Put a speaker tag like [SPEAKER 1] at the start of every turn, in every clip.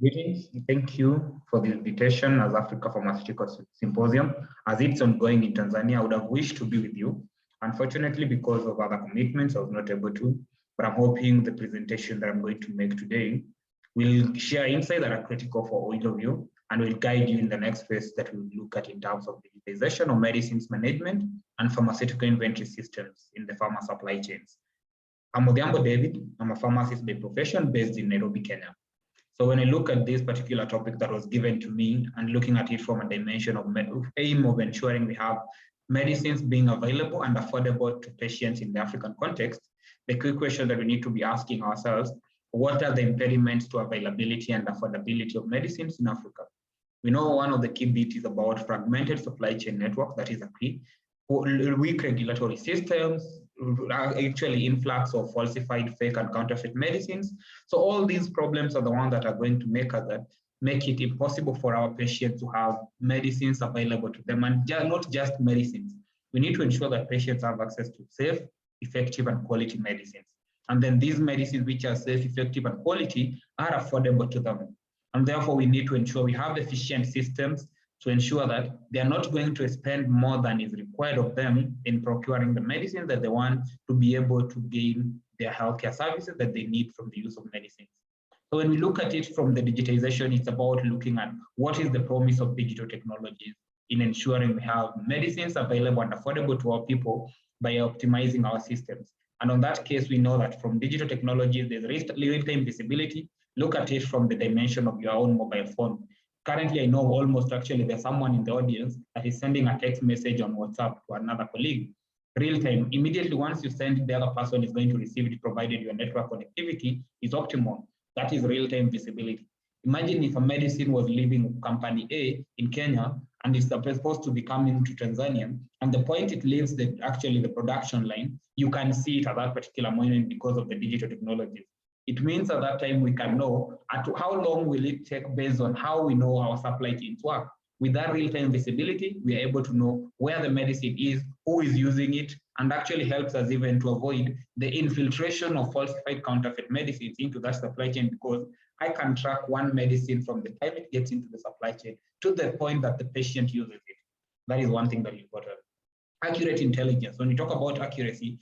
[SPEAKER 1] Greetings. Thank you for the invitation as Africa Pharmaceutical Symposium. As it's ongoing in Tanzania, I would have wished to be with you. Unfortunately, because of other commitments, I was not able to, but I'm hoping the presentation that I'm going to make today will share insights that are critical for all of you and will guide you in the next phase that we'll look at in terms of digitization of medicines management and pharmaceutical inventory systems in the pharma supply chains. I'm Odhiambo David. I'm a pharmacist by profession based in Nairobi, Kenya. So when I look at this particular topic that was given to me and looking at it from a dimension of aim of ensuring we have medicines being available and affordable to patients in the African context, the quick question that we need to be asking ourselves, what are the impediments to availability and affordability of medicines in Africa? We know one of the key bits is about fragmented supply chain network, that is a key, weak regulatory systems, actually influx of falsified, fake, and counterfeit medicines. So all these problems are the ones that are going to make it impossible for our patients to have medicines available to them, and not just medicines. We need to ensure that patients have access to safe, effective, and quality medicines. And then these medicines, which are safe, effective, and quality, are affordable to them. And therefore, we need to ensure we have efficient systems to ensure that they are not going to spend more than is required of them in procuring the medicines that they want to be able to gain their healthcare services that they need from the use of medicines. So when we look at it from the digitization, it's about looking at what is the promise of digital technologies in ensuring we have medicines available and affordable to our people by optimizing our systems. And on that case, we know that from digital technologies, there's real-time visibility. Look at it from the dimension of your own mobile phone. Currently, I know almost actually there's someone in the audience that is sending a text message on WhatsApp to another colleague. Real time, immediately once you send, the other person is going to receive it, provided your network connectivity is optimal. That is real time visibility. Imagine if a medicine was leaving company A in Kenya and it's supposed to be coming to Tanzania, and the point it leaves actually the production line, you can see it at that particular moment because of the digital technologies. It means at that time we can know how long will it take based on how we know our supply chains work. With that real-time visibility, we are able to know where the medicine is, who is using it, and actually helps us even to avoid the infiltration of falsified counterfeit medicines into that supply chain, because I can track one medicine from the time it gets into the supply chain to the point that the patient uses it. That is one thing that is important. Accurate intelligence. When we talk about accuracy,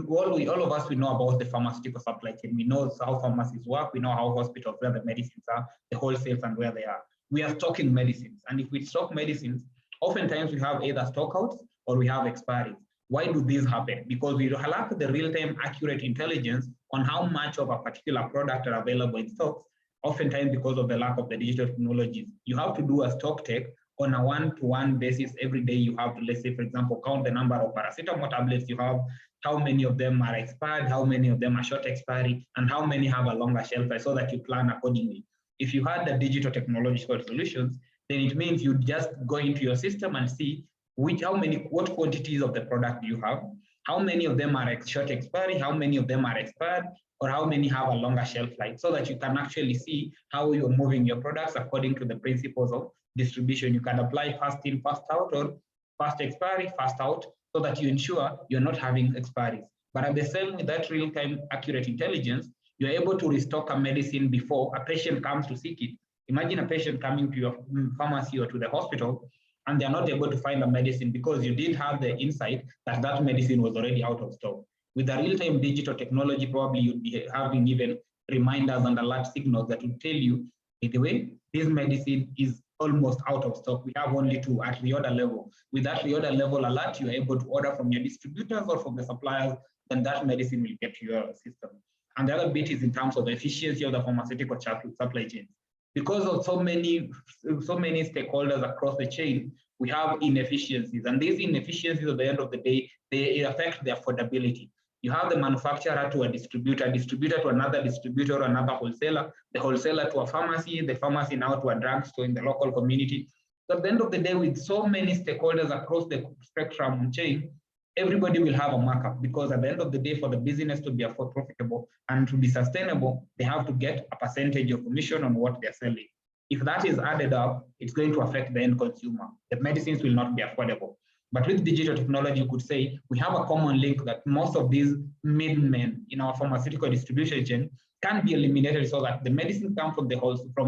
[SPEAKER 1] all of us, we know about the pharmaceutical supply chain. We know how pharmacies work. We know how hospitals, where the medicines are, the wholesales, and where they are. We are stocking medicines. And if we stock medicines, oftentimes we have either stockouts or we have expiries. Why do these happen? Because we lack the real-time accurate intelligence on how much of a particular product are available in stocks, oftentimes because of the lack of the digital technologies. You have to do a stock take on a one-to-one basis. Every day you have to, let's say, for example, count the number of paracetamol tablets you have, how many of them are expired, how many of them are short expiry, and how many have a longer shelf life, so that you plan accordingly. If you had the digital technological solutions, then it means you just go into your system and see what quantities of the product you have, how many of them are short expiry, how many of them are expired, or how many have a longer shelf life, so that you can actually see how you're moving your products according to the principles of distribution. You can apply fast in, fast out, or fast expiry, fast out, so that you ensure you're not having expiries. But at the same with that real-time accurate intelligence, you're able to restock a medicine before a patient comes to seek it. Imagine a patient coming to your pharmacy or to the hospital, and they're not able to find a medicine because you did have the insight that that medicine was already out of stock. With the real-time digital technology, probably you'd be having even reminders and alert signals that will tell you, by the way, this medicine is almost out of stock. We have only 2 at reorder level. With that reorder level alert, you're able to order from your distributors or from the suppliers, then that medicine will get to your system. And the other bit is in terms of the efficiency of the pharmaceutical supply chain. Because of so many stakeholders across the chain, we have inefficiencies. And these inefficiencies at the end of the day, they affect the affordability. You have the manufacturer to a distributor to another distributor, another wholesaler, the wholesaler to a pharmacy, the pharmacy now to a drugstore in the local community. So at the end of the day, with so many stakeholders across the spectrum chain, everybody will have a markup, because at the end of the day, for the business to be profitable and to be sustainable, they have to get a percentage of commission on what they're selling. If that is added up, it's going to affect the end consumer. The medicines will not be affordable. But with digital technology, you could say we have a common link that most of these middlemen in our pharmaceutical distribution chain can be eliminated so that the medicine comes from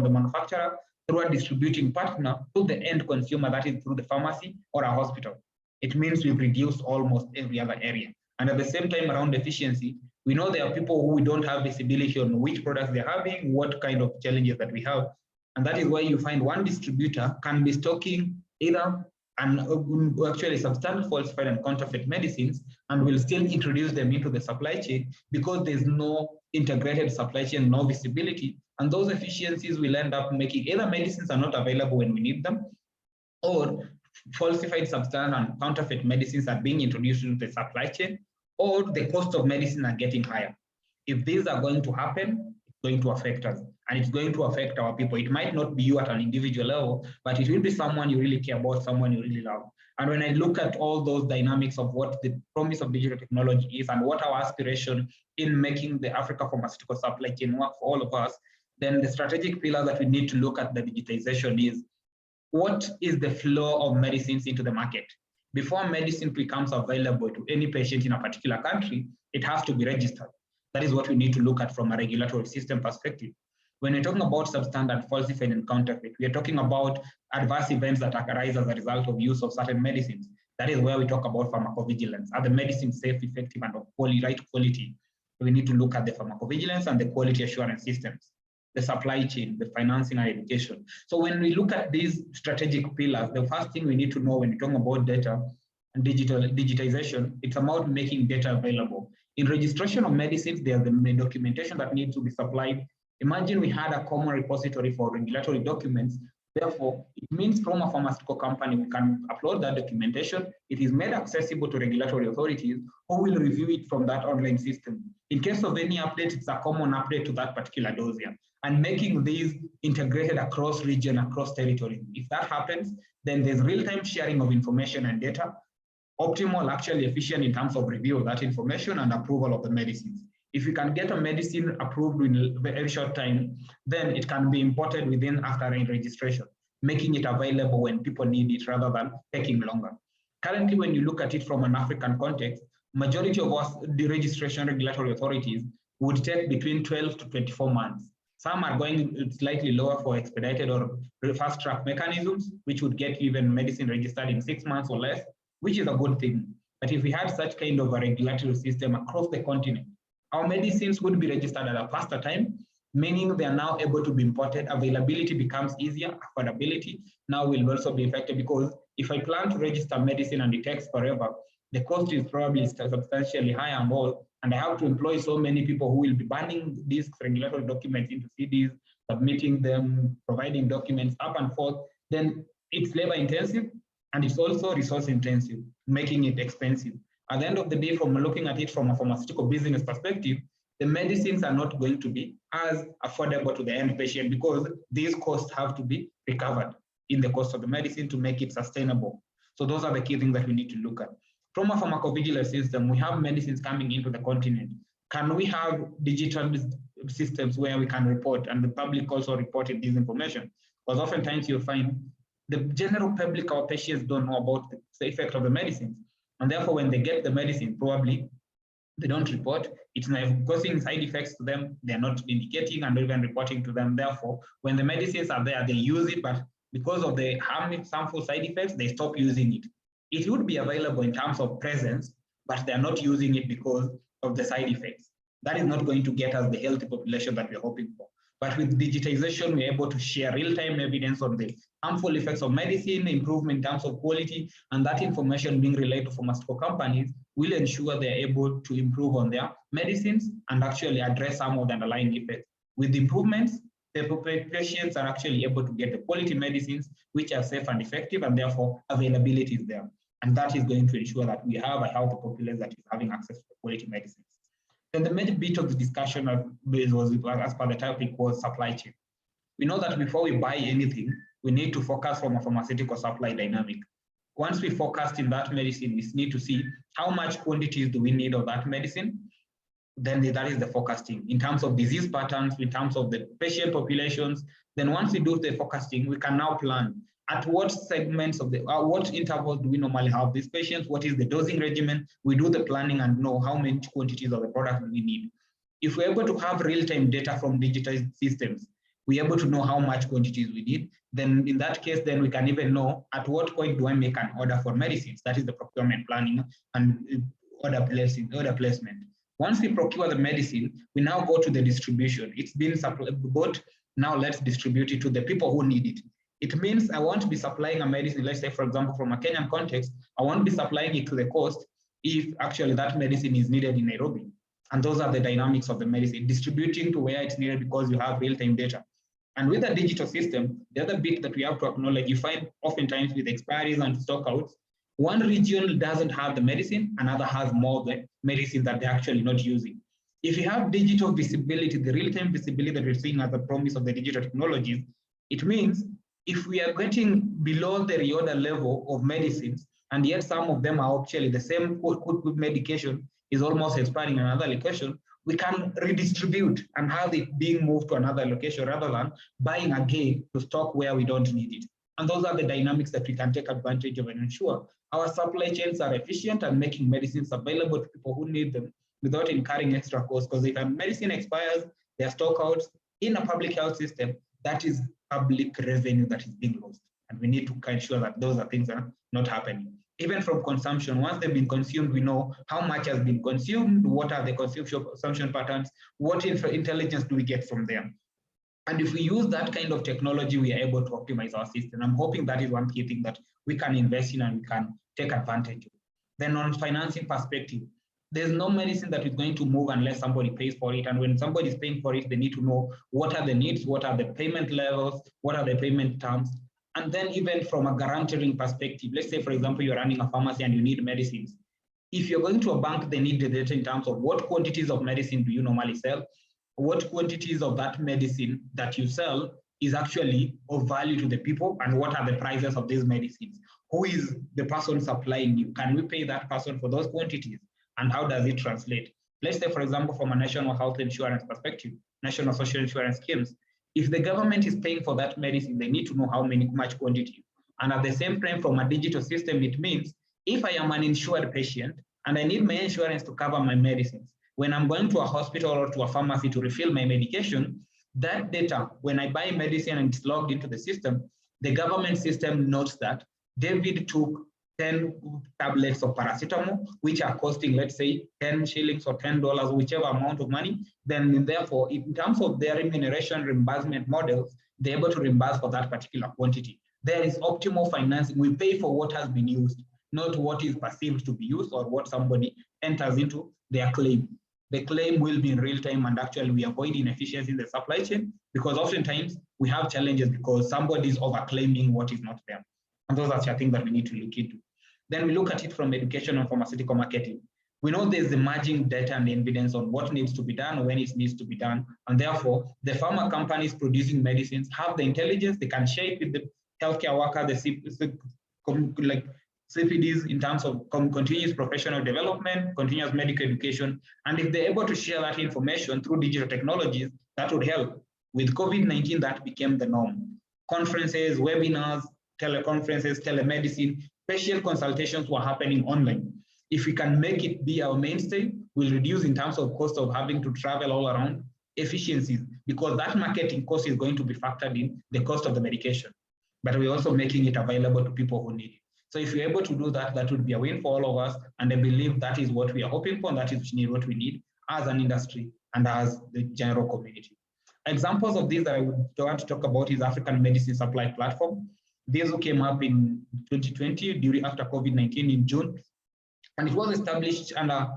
[SPEAKER 1] the manufacturer through a distributing partner to the end consumer, that is through the pharmacy or a hospital. It means we've reduced almost every other area. And at the same time, around efficiency, we know there are people who don't have visibility on which products they're having, what kind of challenges that we have. And that is why you find one distributor can be stocking either actually substandard, falsified, and counterfeit medicines, and will still introduce them into the supply chain because there's no integrated supply chain, no visibility. And those efficiencies will end up making either medicines are not available when we need them, or falsified substandard and counterfeit medicines are being introduced into the supply chain, or the cost of medicine are getting higher. If these are going to happen, it's going to affect us, and it's going to affect our people. It might not be you at an individual level, but it will be someone you really care about, someone you really love. And when I look at all those dynamics of what the promise of digital technology is and what our aspiration in making the Africa pharmaceutical supply chain work for all of us, then the strategic pillar that we need to look at the digitization is, what is the flow of medicines into the market? Before medicine becomes available to any patient in a particular country, it has to be registered. That is what we need to look at from a regulatory system perspective. When we're talking about substandard, falsified, and counterfeit, we are talking about adverse events that arise as a result of use of certain medicines. That is where we talk about pharmacovigilance. Are the medicines safe, effective, and of right quality? We need to look at the pharmacovigilance and the quality assurance systems, the supply chain, the financing, and education. So when we look at these strategic pillars, the first thing we need to know when we talk about data and digitization, it's about making data available. In registration of medicines, there's the documentation that needs to be supplied. Imagine we had a common repository for regulatory documents. Therefore, it means from a pharmaceutical company, we can upload that documentation. It is made accessible to regulatory authorities who will review it from that online system. In case of any update, it's a common update to that particular dossier, and making these integrated across region, across territory. If that happens, then there's real-time sharing of information and data, optimal, actually efficient in terms of review of that information and approval of the medicines. If you can get a medicine approved in a very short time, then it can be imported within after registration, making it available when people need it rather than taking longer. Currently, when you look at it from an African context, majority of us, the registration regulatory authorities, would take between 12 to 24 months. Some are going slightly lower for expedited or fast track mechanisms, which would get even medicine registered in 6 months or less, which is a good thing. But if we had such kind of a regulatory system across the continent, our medicines would be registered at a faster time, meaning they are now able to be imported. Availability becomes easier. Affordability now will also be affected, because if I plan to register medicine and it takes forever, the cost is probably substantially higher and all, and I have to employ so many people who will be burning these regulatory documents into CDs, submitting them, providing documents up and forth, then it's labor intensive and it's also resource intensive, making it expensive. At the end of the day, from looking at it from a pharmaceutical business perspective, the medicines are not going to be as affordable to the end patient, because these costs have to be recovered in the cost of the medicine to make it sustainable. So those are the key things that we need to look at. From a pharmacovigilance system, we have medicines coming into the continent. Can we have digital systems where we can report and the public also reported this information? Because oftentimes you'll find the general public, our patients, don't know about the effect of the medicines. And therefore, when they get the medicine, probably they don't report. It's not causing side effects to them. They're not indicating and even reporting to them. Therefore, when the medicines are there, they use it, but because of the harmful side effects, they stop using it. It would be available in terms of presence, but they're not using it because of the side effects. That is not going to get us the healthy population that we're hoping for. But with digitization, we're able to share real-time evidence on the harmful effects of medicine, improvement in terms of quality, and that information being relayed to pharmaceutical companies will ensure they're able to improve on their medicines and actually address some of the underlying effects. With improvements, the patients are actually able to get the quality medicines which are safe and effective, and therefore availability is there. And that is going to ensure that we have a healthy population that is having access to quality medicines. Then the major bit of the discussion was, as per the topic, was supply chain. We know that before we buy anything, we need to focus from a pharmaceutical supply dynamic. Once we focused in that medicine, we need to see how much quantities do we need of that medicine. Then that is the forecasting in terms of disease patterns, in terms of the patient populations. Then once we do the forecasting, we can now plan at what segments of the, what intervals do we normally have these patients, what is the dosing regimen. We do the planning and know how many quantities of the product we need. If we're able to have real-time data from digitized systems, we're able to know how much quantities we need, then in that case, then we can even know at what point do I make an order for medicines. That is the procurement planning and order placement. Once we procure the medicine, we now go to the distribution. It's been bought, now let's distribute it to the people who need it. It means I won't be supplying a medicine, let's say, for example, from a Kenyan context, I won't be supplying it to the coast if actually that medicine is needed in Nairobi. And those are the dynamics of the medicine, distributing to where it's needed because you have real-time data. And with a digital system, the other bit that we have to acknowledge, you find oftentimes with expiries and stockouts, one region doesn't have the medicine, another has more of the medicine that they're actually not using. If you have digital visibility, the real-time visibility that we're seeing as the promise of the digital technologies, it means if we are getting below the reorder level of medicines, and yet some of them are actually the same good medication is almost expiring in another location, we can redistribute and have it being moved to another location rather than buying again to stock where we don't need it. And those are the dynamics that we can take advantage of and ensure our supply chains are efficient and making medicines available to people who need them without incurring extra costs. Because if a medicine expires, there are stockouts in a public health system, that is public revenue that is being lost. And we need to ensure that those are things that are not happening. Even from consumption, once they've been consumed, we know how much has been consumed, what are the consumption patterns, what intelligence do we get from them. And if we use that kind of technology, we are able to optimize our system. I'm hoping that is one key thing that we can invest in and we can take advantage of. Then on financing perspective, there's no medicine that is going to move unless somebody pays for it. And when somebody is paying for it, they need to know what are the needs, what are the payment levels, what are the payment terms. And then even from a guaranteeing perspective, let's say, for example, you're running a pharmacy and you need medicines. If you're going to a bank, they need the data in terms of what quantities of medicine do you normally sell, what quantities of that medicine that you sell is actually of value to the people, and what are the prices of these medicines. Who is the person supplying you? Can we pay that person for those quantities? And how does it translate? Let's say, for example, from a national health insurance perspective, national social insurance schemes, if the government is paying for that medicine, they need to know how much quantity. And at the same time, from a digital system, it means if I am an insured patient and I need my insurance to cover my medicines, when I'm going to a hospital or to a pharmacy to refill my medication, that data, when I buy medicine and it's logged into the system, the government system notes that David took 10 tablets of paracetamol, which are costing, let's say, 10 shillings or $10, whichever amount of money. Then therefore, in terms of their remuneration reimbursement models, they're able to reimburse for that particular quantity. There is optimal financing. We pay for what has been used, not what is perceived to be used or what somebody enters into their claim. The claim will be in real time, and actually we avoid inefficiency in the supply chain, because oftentimes we have challenges because somebody is overclaiming what is not there. And those are things that we need to look into. Then we look at it from education and pharmaceutical marketing. We know there's emerging data and evidence on what needs to be done, when it needs to be done. And therefore, the pharma companies producing medicines have the intelligence, they can share it with the healthcare worker, the CPDs in terms of continuous professional development, continuous medical education. And if they're able to share that information through digital technologies, that would help. With COVID-19, that became the norm. Conferences, webinars, teleconferences, telemedicine, patient consultations were happening online. If we can make it be our mainstay, we'll reduce in terms of cost of having to travel all around, efficiencies, because that marketing cost is going to be factored in the cost of the medication. But we're also making it available to people who need it. So if you're able to do that, that would be a win for all of us. And I believe that is what we are hoping for, and that is what we need as an industry and as the general community. Examples of these that I would want to talk about is African Medicine Supply Platform. This came up in 2020 after COVID-19 in June. And it was established under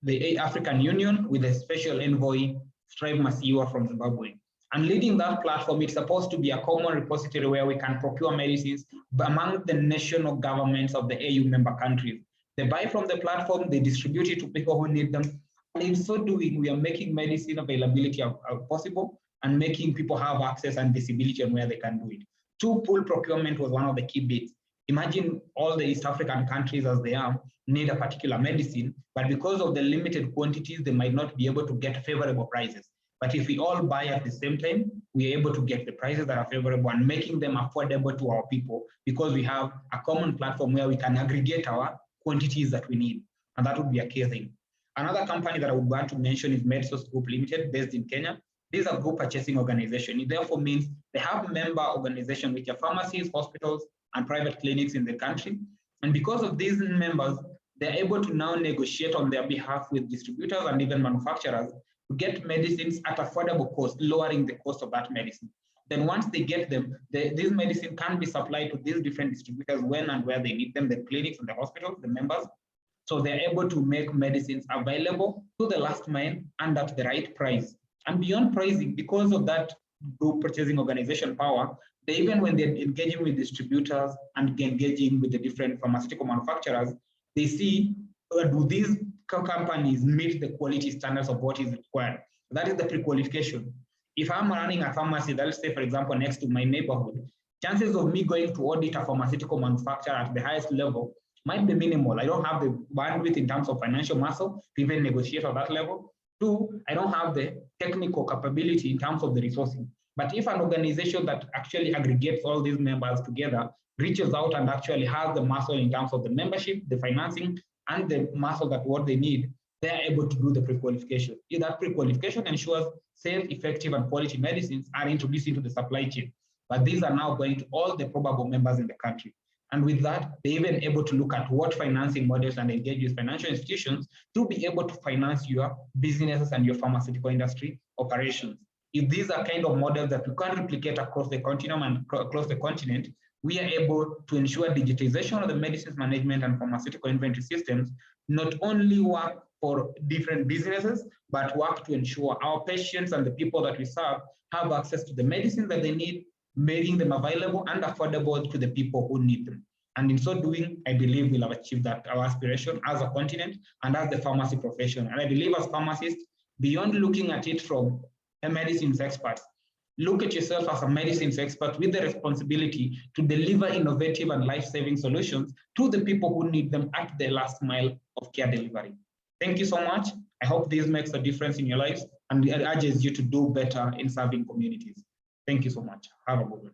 [SPEAKER 1] the African Union with a special envoy, Strive Masiwa from Zimbabwe. And leading that platform, it's supposed to be a common repository where we can procure medicines among the national governments of the AU member countries. They buy from the platform, they distribute it to people who need them. And in so doing, we are making medicine availability possible and making people have access and visibility on where they can do it. Two-pool procurement was one of the key bits. Imagine all the East African countries as they are need a particular medicine, but because of the limited quantities, they might not be able to get favorable prices. But if we all buy at the same time, we are able to get the prices that are favorable and making them affordable to our people, because we have a common platform where we can aggregate our quantities that we need. And that would be a key thing. Another company that I would want to mention is MedSource Group Limited, based in Kenya. This is a group purchasing organization. It therefore means they have member organizations, which are pharmacies, hospitals, and private clinics in the country. And because of these members, they're able to now negotiate on their behalf with distributors and even manufacturers to get medicines at affordable cost, lowering the cost of that medicine. Then once they get them, this medicine can be supplied to these different distributors when and where they need them, the clinics and the hospitals, the members. So they're able to make medicines available to the last mile and at the right price. And beyond pricing, because of that group purchasing organization power, even when they're engaging with distributors and engaging with the different pharmaceutical manufacturers, they see, do these companies meet the quality standards of what is required? That is the pre-qualification. If I'm running a pharmacy, let's say, for example, next to my neighborhood, chances of me going to audit a pharmaceutical manufacturer at the highest level might be minimal. I don't have the bandwidth in terms of financial muscle to even negotiate at that level. Two, I don't have the technical capability in terms of the resourcing. But if an organization that actually aggregates all these members together, reaches out and actually has the muscle in terms of the membership, the financing, and the muscle that what they need, they're able to do the pre-qualification. If that pre-qualification ensures safe, effective, and quality medicines are introduced into the supply chain. But these are now going to all the probable members in the country. And with that, they're even able to look at what financing models and engage with financial institutions to be able to finance your businesses and your pharmaceutical industry operations. If these are kind of models that we can replicate across the continuum and across the continent, we are able to ensure digitization of the medicines management and pharmaceutical inventory systems, not only work for different businesses, but work to ensure our patients and the people that we serve have access to the medicines that they need, making them available and affordable to the people who need them. And in so doing, I believe we'll have achieved that, our aspiration as a continent and as the pharmacy profession. And I believe as pharmacists, beyond looking at it from a medicines expert, look at yourself as a medicines expert with the responsibility to deliver innovative and life-saving solutions to the people who need them at the last mile of care delivery. Thank you so much. I hope this makes a difference in your lives and it urges you to do better in serving communities. Thank you so much. Have a good one.